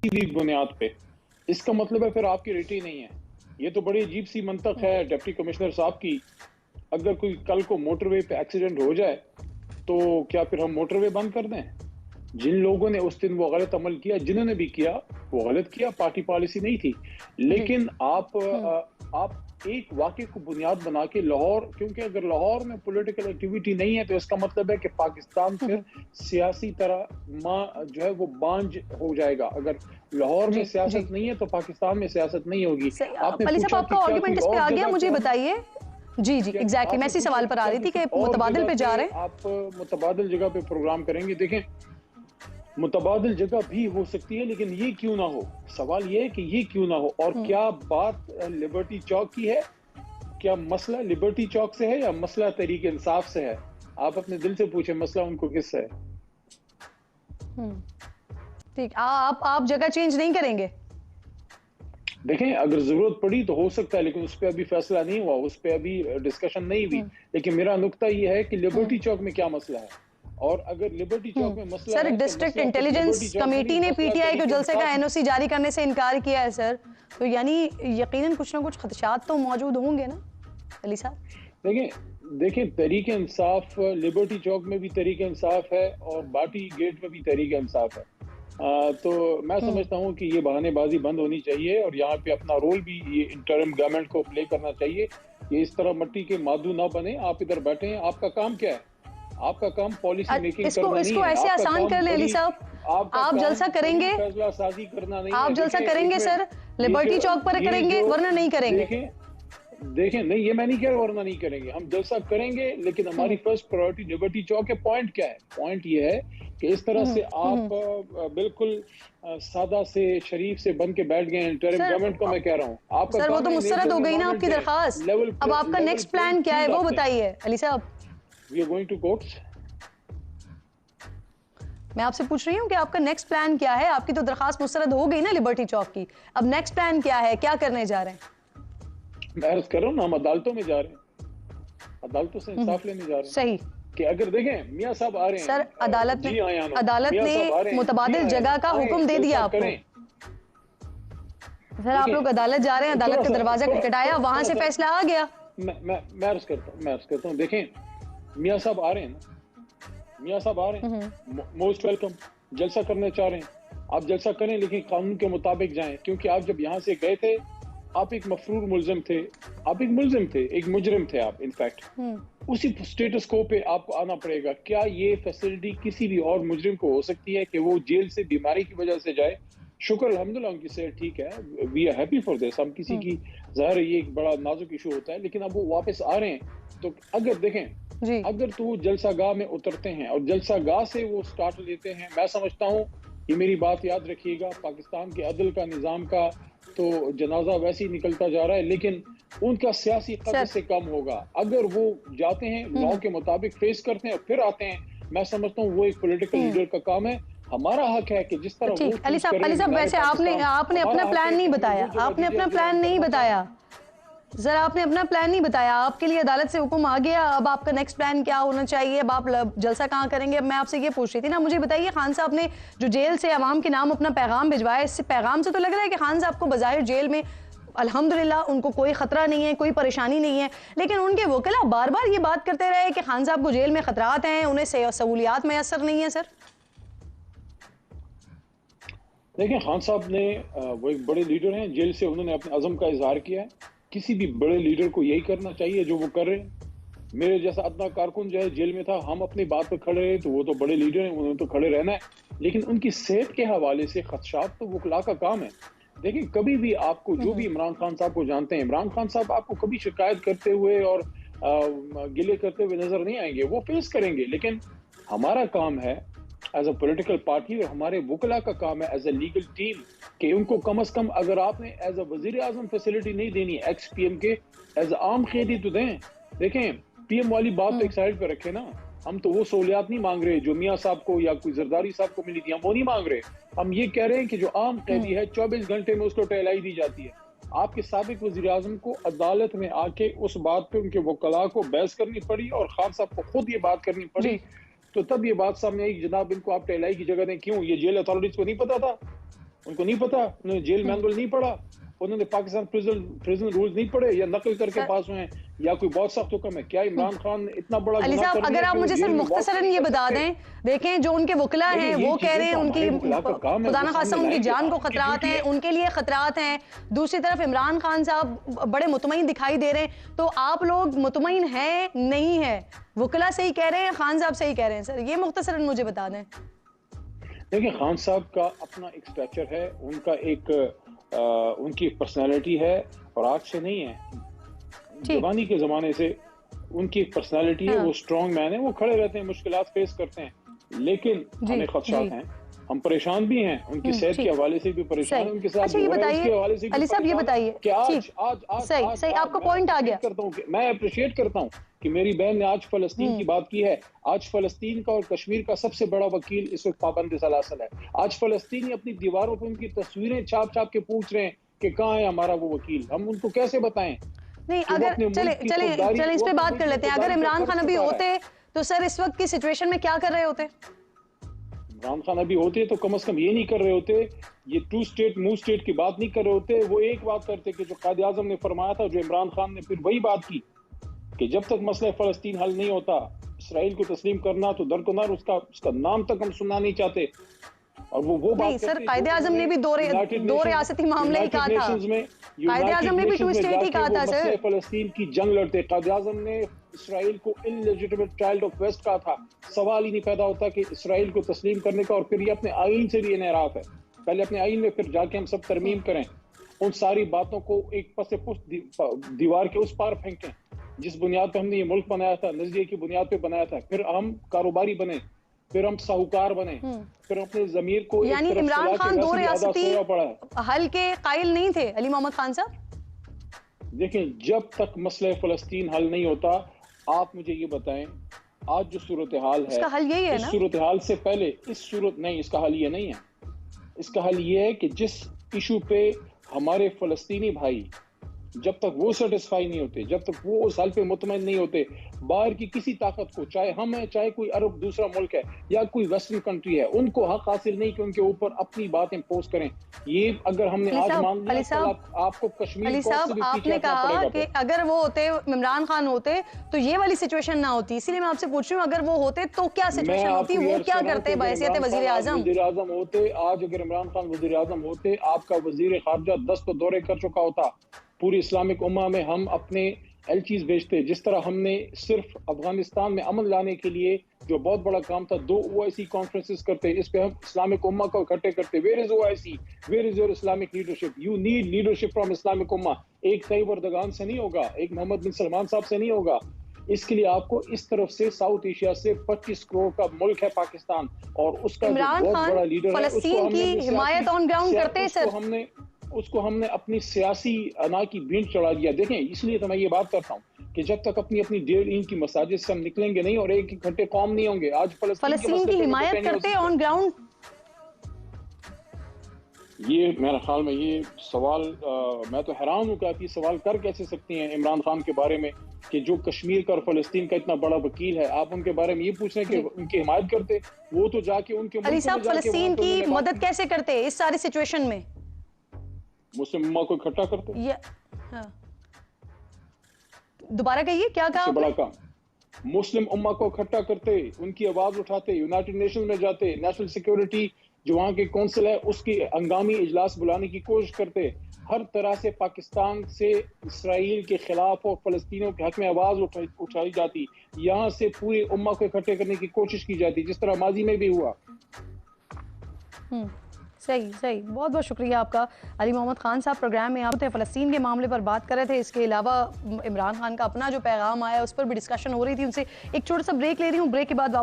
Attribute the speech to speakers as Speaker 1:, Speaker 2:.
Speaker 1: بھی بنیاد پہ، اس کا مطلب ہے پھر آپ کی ریٹ ہی نہیں ہے. یہ تو بڑی عجیب سی منطق ہے ڈپٹی کمشنر صاحب کی. اگر کوئی کل کو موٹر وے پہ ایکسیڈنٹ ہو جائے تو کیا پھر ہم موٹر وے بند کر دیں؟ جن لوگوں نے اس دن وہ غلط عمل کیا، جنہوں نے بھی کیا وہ غلط کیا، پارٹی پالیسی نہیں تھی. لیکن آپ ایک واقعے کو بنیاد بنا کے لاہور، کیونکہ اگر لاہور میں پولیٹیکل ایکٹیویٹی نہیں ہے تو اس کا مطلب ہے کہ پاکستان پھر سیاسی طرح جو ہے وہ بانج ہو جائے گا. اگر لاہور میں سیاست نہیں ہے تو پاکستان میں سیاست نہیں ہوگی. آپ نے
Speaker 2: علی صاحب
Speaker 1: پوچھا
Speaker 2: آپ
Speaker 1: کہ
Speaker 2: کا
Speaker 1: کیا
Speaker 2: آرگیومنٹ
Speaker 1: کوئی
Speaker 2: اس پہ
Speaker 1: اور
Speaker 2: آ گیا،
Speaker 1: جگہ
Speaker 2: مجھے بتائیے. جی ایگزیکٹلی میں اسی سوال پر آ رہی تھی کہ متبادل پہ جا رہے ہیں.
Speaker 1: آپ متبادل جگہ پہ پروگرام کریں گے. دیکھیں متبادل جگہ بھی ہو سکتی ہے، لیکن یہ کیوں نہ ہو. سوال یہ ہے کہ یہ کیوں نہ ہو. اور کیا بات لبرٹی چوک کی ہے؟ کیا مسئلہ لبرٹی چوک سے ہے یا مسئلہ تحریک انصاف سے ہے؟ آپ اپنے دل سے پوچھیں مسئلہ ان کو کس سے ہے.
Speaker 2: ٹھیک، آپ جگہ چینج نہیں کریں گے؟
Speaker 1: دیکھیں اگر ضرورت پڑی تو ہو سکتا ہے، لیکن اس پہ ابھی فیصلہ نہیں ہوا، اس پہ ابھی ڈسکشن نہیں ہوئی. لیکن میرا نقطہ یہ ہے کہ لبرٹی چوک میں کیا مسئلہ ہے، اور اگر لبرٹی چوک میں مسئلہ
Speaker 2: سر
Speaker 1: ہے تو
Speaker 2: ڈسٹرکٹ
Speaker 1: مسئلہ صرف لبرٹی
Speaker 2: انٹیلیجنس
Speaker 1: چوک میں
Speaker 2: کمیٹی
Speaker 1: نہیں،
Speaker 2: نے پی
Speaker 1: مسئلہ
Speaker 2: ٹی آئی کو
Speaker 1: تحریک
Speaker 2: جلسے کا
Speaker 1: انصاف.
Speaker 2: این او سی جاری کرنے سے انکار کیا ہے سر، تو یعنی یقیناً کچھ نہ کچھ خدشات تو موجود ہوں گے نا علی صاحب؟
Speaker 1: دیکھیں تحریک انصاف لبرٹی چوک میں بھی تحریک انصاف ہے اور باٹی گیٹ میں بھی تحریک انصاف ہے. تو میں سمجھتا ہوں کہ یہ بہانے بازی بند ہونی چاہیے اور یہاں پہ اپنا رول بھی یہ انٹرم گورنمنٹ کو پلے کرنا چاہیے. یہ اس طرح مٹی کے مادو نہ بنے. آپ ادھر بیٹھے ہیں، آپ کا کام کیا ہے؟ آپ کا کام پالیسی میکنگ کرنا
Speaker 2: اس
Speaker 1: نہیں
Speaker 2: کو
Speaker 1: ہے.
Speaker 2: ایسے
Speaker 1: آپ کا
Speaker 2: آسان
Speaker 1: کام
Speaker 2: کر لیں علی صاحب، آپ جلسہ کریں گے،
Speaker 1: فیصلہ سازی کرنا نہیں ہے.
Speaker 2: آپ جلسہ کریں گے سر لبرٹی چوک پر کریں گے ورنہ نہیں کریں گے؟
Speaker 1: دیکھیں نہیں، یہ میں نہیں کہہ رہا ورنہ نہیں کریں گے. ہم جلسہ کریں گے، لیکن ہماری فرسٹ پرائیورٹی لبرٹی چوک ہے. پوائنٹ کیا ہے؟ پوائنٹ یہ ہے کہ اس طرح سے آپ بالکل سادہ سے شریف سے بن کے بیٹھ گئے. انٹرم گورنمنٹ کو میں کہہ رہا ہوں آپ کا
Speaker 2: سر وہ
Speaker 1: کام
Speaker 2: تو
Speaker 1: ہے
Speaker 2: مسترد ہو گئی نا آپ کی درخواست. اب آپ کا نیکسٹ پلان کیا ہے وہ بتائیے Ali Sahab.
Speaker 1: We are going to courts.
Speaker 2: میں آپ سے پوچھ رہی ہوں کہ آپ کا نیکسٹ پلان کیا ہے؟ آپ کی تو درخواست مسترد ہو گئی نا لبرٹی چوک کی، اب نیکسٹ پلان کیا ہے؟ کیا کرنے جا رہے ہیں؟
Speaker 1: میں عرض کر رہا ہوں نا، ہم عدالتوں میں جا رہے ہیں، عدالتوں سے انصاف لینے جا رہے ہیں.
Speaker 2: صحیح
Speaker 1: کہ اگر دیکھیں میاں صاحب آ رہے ہیں،
Speaker 2: سر، عدالت
Speaker 1: جی آئے
Speaker 2: نے متبادل جگہ کا حکم دے دیا آپ کو. سر آپ لوگ عدالت جا رہے ہیں، عدالت کا دروازہ کھٹکھٹایا، وہاں سے فیصلہ آ گیا.
Speaker 1: میں عرض کرتا ہوں دیکھیں میاں صاحب آ رہے ہیں نا، میاں صاحب آ رہے ہیں، موسٹ ویلکم. جلسہ کرنا چاہ رہے ہیں آپ جلسہ کریں، لیکن قانون کے مطابق جائیں. کیونکہ آپ جب یہاں سے گئے تھے آپ ایک مفرور ملزم تھے، آپ ایک ملزم تھے، ایک مجرم تھے آپ. انفیکٹ اسی سٹیٹس کو پہ آپ کو آنا پڑے گا. کیا یہ فیسلٹی کسی بھی اور مجرم کو ہو سکتی ہے کہ وہ جیل سے بیماری کی وجہ سے جائے؟ شکر الحمدللہ ان کی صحت ٹھیک ہے، we are happy for this. ہم کسی کی ظاہر ہے یہ ایک بڑا نازک ایشو ہوتا ہے، لیکن اب وہ واپس آ رہے ہیں. تو اگر دیکھیں اگر تو وہ جلسہ گاہ میں اترتے ہیں اور جلسہ گاہ سے وہ سٹارٹ لیتے ہیں، میں سمجھتا ہوں یہ میری بات یاد رکھیے گا، پاکستان کے عدل کا نظام کا تو جنازہ ویسے ہی نکلتا جا رہا ہے، لیکن ان کا سیاسی قد سے کم ہوگا. اگر وہ جاتے ہیں لاء کے مطابق فیس کرتے ہیں اور پھر آتے ہیں، میں سمجھتا ہوں وہ ایک پولیٹیکل لیڈر کا کام ہے. ہمارا حق ہے کہ جس طرح وہ
Speaker 2: علی
Speaker 1: چوز کریں
Speaker 2: صاحب ویسے آپ نے اپنا پلان نہیں بتایا، آپ نے اپنا پلان نہیں بتایا سر، آپ نے اپنا پلان نہیں بتایا. آپ کے لیے عدالت سے حکم آ گیا، اب آپ کا نیکسٹ پلان کیا ہونا چاہیے؟ اب آپ جلسہ کہاں کریں گے؟ اب میں آپ سے یہ پوچھ رہی تھی نا، مجھے بتائیے خان صاحب نے جو جیل سے عوام کے نام اپنا پیغام بھجوایا، اس سے پیغام سے تو لگ رہا ہے کہ خان صاحب کو بظاہر جیل میں الحمدللہ ان کو کوئی خطرہ نہیں ہے، کوئی پریشانی نہیں ہے، لیکن ان کے وکلا بار بار یہ بات کرتے رہے کہ خان صاحب کو جیل میں خطرات ہیں، انہیں سہولیات میسر نہیں ہے. سر
Speaker 1: دیکھیں خان صاحب نے وہ ایک بڑے لیڈر ہیں، جیل سے انہوں نے اپنے عزم کا اظہار کیا ہے. کسی بھی بڑے لیڈر کو یہی کرنا چاہیے جو وہ کر رہے ہیں. میرے جیسا ادنا کارکن جو ہے جیل میں تھا، ہم اپنی بات پہ کھڑے رہے تو وہ تو بڑے لیڈر ہیں، انہوں نے تو کھڑے رہنا ہے. لیکن ان کی صحت کے حوالے سے خدشات تو وکلا کا کام ہے. دیکھیں کبھی بھی آپ کو جو بھی عمران خان صاحب کو جانتے ہیں، عمران خان صاحب آپ کو کبھی شکایت کرتے ہوئے اور گلے کرتے ہوئے نظر نہیں آئیں گے، وہ فیس کریں گے. لیکن ہمارا کام ہے ایز اے پولیٹیکل پارٹی اور ہمارے وکلا کا کام ہے ایز اے لیگل ٹیم کہ ان کو کم از کم اگر آپ نے ایز اے وزیر اعظم فیسلٹی نہیں دینی ایکس پی ایم کے، ایز اے عام قیدی تو دیں. دیکھیں پی ایم والی بات تو ایک سائڈ پہ رکھے نا، ہم تو وہ سہولیات نہیں مانگ رہے جو میاں صاحب کو یا کوئی زرداری صاحب کو ملی تھی، ہم وہ نہیں مانگ رہے. ہم یہ کہہ رہے ہیں کہ جو عام قیدی ہے 24 گھنٹے میں اس کو ٹہلائی دی جاتی ہے. آپ کے سابق وزیر اعظم کو عدالت میں آ کے اس بات پہ ان کے وکلاء کو بحث کرنی پڑی اور خان صاحب کو خود یہ بات کرنی پڑی، تو تب یہ بات سامنے آئی کہ جناب ان کو آپ ٹہلائی کی جگہ دیں. کیوں؟ یہ جیل اتھارٹیز کو نہیں پتا تھا؟ ان کو نہیں پتا, انہوں نے جیل مینول نہیں پڑھا, انہوں نے پاکستان پریزن رولز نہیں پڑھے, یا نقل کر کے پاس ہوئے ہیں, یا کوئی بہت سخت حکم ہے. کیا عمران خان اتنا بڑا
Speaker 2: علی
Speaker 1: گناہ
Speaker 2: صاحب
Speaker 1: کر
Speaker 2: اگر آپ مجھے صرف مختصراً یہ بتا دیں, دیکھیں جو ان کے وکلا ہیں وہ کہہ رہے ہیں ان کی خدا نخواستہ ان کی جان کو خطرات ہیں, ان کے لیے خطرات ہیں, دوسری طرف عمران خان صاحب بڑے مطمئن دکھائی دے رہے ہیں, تو آپ لوگ مطمئن ہیں نہیں ہے؟ وکلا صحیح کہہ رہے ہیں, خان صاحب صحیح کہہ رہے ہیں؟ سر یہ مختصراً مجھے بتا دیں.
Speaker 1: دیکھیں خان صاحب کا اپنا ایک سٹیچر ہے, ان کا ایک ان کی پرسنالٹی ہے, اور آج سے نہیں ہے, جوانی کے زمانے سے ان کی ایک پرسنالٹی ہے, وہ اسٹرانگ مین ہے, وہ کھڑے رہتے ہیں, مشکلات فیس کرتے ہیں, لیکن ہمیں خدشات ہیں, ہم پریشان بھی ہیں, ان کی صحت کے حوالے سے بھی پریشان ہیں, ان کے ساتھ
Speaker 2: یہ بتائیے علی صاحب, یہ بتائیے
Speaker 1: کہ آج
Speaker 2: صحیح آپ کو پوائنٹ آ گیا.
Speaker 1: میں اپریشیٹ کرتا ہوں کہ میری بہن نے آج فلسطین کی بات کی ہے. آج فلسطین کا اور کشمیر کا سب سے بڑا وکیل اس وقت پابند سلاسل ہے. آج فلسطینی اپنی دیواروں پہ ان کی تصویریں چھاپ چھاپ کے پوچھ رہے ہیں کہ کہاں ہے ہمارا وہ وکیل. ہم ان کو کیسے بتائیں؟
Speaker 2: نہیں اگر چلیں اس پہ بات کر لیتے ہیں. اگر عمران خان ابھی ہوتے تو سر اس وقت کی سچویشن میں کیا کر رہے ہوتے؟
Speaker 1: عمران خان ابھی ہوتے تو کم از کم یہ نہیں کر رہے ہوتے, یہ ٹو اسٹیٹ مو اسٹیٹ کی بات نہیں کر رہے ہوتے. وہ ایک بات کرتے کہ جو قائد اعظم نے فرمایا تھا, جو عمران خان نے پھر وہی بات کی کہ جب تک مسئلہ فلسطین حل نہیں ہوتا, اسرائیل کو تسلیم کرنا تو درکنار, اس کا نام تک ہم سننا نہیں چاہتے. اور وہ بات
Speaker 2: سر قائد اعظم نے بھی دو ریاستی معاملے ہی کہا تھا, قائد اعظم نے بھی ٹو اسٹیٹ ہی کہا تھا. سر
Speaker 1: فلسطین کی جنگ لڑتے, قائد اعظم نے اسرائیل کو انلیجیٹمیٹ چائلڈ آف ویسٹ کہا تھا. سوال ہی نہیں پیدا ہوتا کہ اسرائیل کو تسلیم کرنے کا, اور پھر یہ اپنے آئین سے بھی انحراف ہے. پہلے اپنے آئین میں پھر جا کے ہم سب ترمیم کریں, ان ساری باتوں کو ایک پس دیوار کے اس پار پھینکیں جس بنیاد پہ ہم نے یہ ملک بنایا تھا, نظریے کی بنیاد پہ بنایا تھا. پھر ہم کاروباری بنے, پھر ہم ساہوکار بنے, پھر اپنے ضمیر کو,
Speaker 2: یعنی عمران خان دو ریاستی حل کے قائل نہیں تھے علی محمد خان صاحب؟
Speaker 1: دیکھیں جب تک مسئلہ فلسطین حل نہیں ہوتا, آپ مجھے یہ بتائیں آج جو صورتحال ہے,
Speaker 2: اس کا حل یہی ہے
Speaker 1: اس
Speaker 2: نا؟
Speaker 1: صورتحال سے پہلے نہیں, اس کا حل یہ نہیں ہے. اس کا حل یہ ہے کہ جس ایشو پہ ہمارے فلسطینی بھائی جب تک وہ سیٹسفائی نہیں ہوتے, جب تک وہ اس حل پہ مطمئن نہیں ہوتے, باہر کی کسی طاقت کو, چاہے ہم ہیں, چاہے کوئی عرب دوسرا ملک ہے, یا کوئی ویسٹرن کنٹری ہے, ان کو حق حاصل نہیں کہ ان کے اوپر اپنی بات امپوز کریں. یہ اگر ہم نے آج مان لیا, آپ کو کشمیر
Speaker 2: علی صاحب آپ نے کہا کہ اگر وہ ہوتے, عمران خان ہوتے, تو یہ والی سچویشن نہ ہوتی. اسی لیے میں آپ سے پوچھ رہی ہوں اگر وہ ہوتے تو کیا سچویشن ہوتی, وہ کیا کرتے بحیثیت وزیر اعظم؟
Speaker 1: وزیر اعظم ہوتے آج, اگر عمران خان وزیر اعظم ہوتے, آپ کا وزیر خارجہ 10 تو دورے کر چکا ہوتا. پوری اسلامک امہ میں ہم اپنے ایلچیز بھیجتے, جس طرح ہم نے صرف افغانستان میں امن لانے کے لیے جو بہت بڑا کام تھا 2 OIC کانفرنسز کرتے, اس پہ ہم اسلامک امہ کو اکٹھے کرتے. Where is OIC, where is your Islamic leadership? You need leadership from Islamic امہ. ایک طیب اردگان سے نہیں ہوگا, ایک محمد بن سلمان صاحب سے نہیں ہوگا. اس کے لیے آپ کو اس طرف سے ساؤتھ ایشیا سے 25 کروڑ کا ملک ہے پاکستان, اور اس کا جو بہت بڑا لیڈر ہے,
Speaker 2: فلسطین کی حمایت آن گراؤنڈ کرتے سر,
Speaker 1: اس کو ہم نے اپنی سیاسی انا کی بھینٹ چڑھا دیا. دیکھیں اس لیے تو میں یہ بات کرتا ہوں کہ جب تک اپنی 1.5 کی مساجد سے ہم نکلیں گے نہیں, اور ایک گھنٹے قوم نہیں ہوں گے. آج
Speaker 2: فلسطین کی حمایت کرتے آن گراؤنڈ,
Speaker 1: یہ میرے خیال میں یہ سوال, میں تو حیران ہوں کہ آپ یہ سوال کر کیسے سکتی ہیں عمران خان کے بارے میں, کہ جو کشمیر کا اور فلسطین کا اتنا بڑا وکیل ہے, آپ ان کے بارے میں یہ پوچھ رہے ہیں کہ ان کی حمایت کرتے. وہ تو جا کے ان کے
Speaker 2: علی صاحب فلسطین کی مدد کیسے کرتے اس ساری سچویشن میں؟
Speaker 1: مسلم امہ کو اکٹھا کرتے.
Speaker 2: دوبارہ کہیے کیا کہا؟
Speaker 1: بڑا کام, مسلم امہ کو اکٹھا کرتے, ان کی آواز اٹھاتے, یونائٹڈ نیشن میں جاتے, نیشنل سیکیورٹی جو وہاں کے کونسل ہے اس کی ہنگامی اجلاس بلانے کی کوشش کرتے. ہر طرح سے پاکستان سے اسرائیل کے خلاف اور فلسطینیوں کے حق میں آواز اٹھائی جاتی, یہاں سے پوری امہ کو اکٹھے کرنے کی کوشش کی جاتی, جس طرح ماضی میں بھی ہوا.
Speaker 2: صحیح. بہت بہت شکریہ آپ کا علی محمد خان صاحب. پروگرام میں آپ فلسطین کے معاملے پر بات کر رہے تھے, اس کے علاوہ عمران خان کا اپنا جو پیغام آیا اس پر بھی ڈسکشن ہو رہی تھی. ان سے ایک چھوٹا سا بریک لے رہی ہوں, بریک کے بعد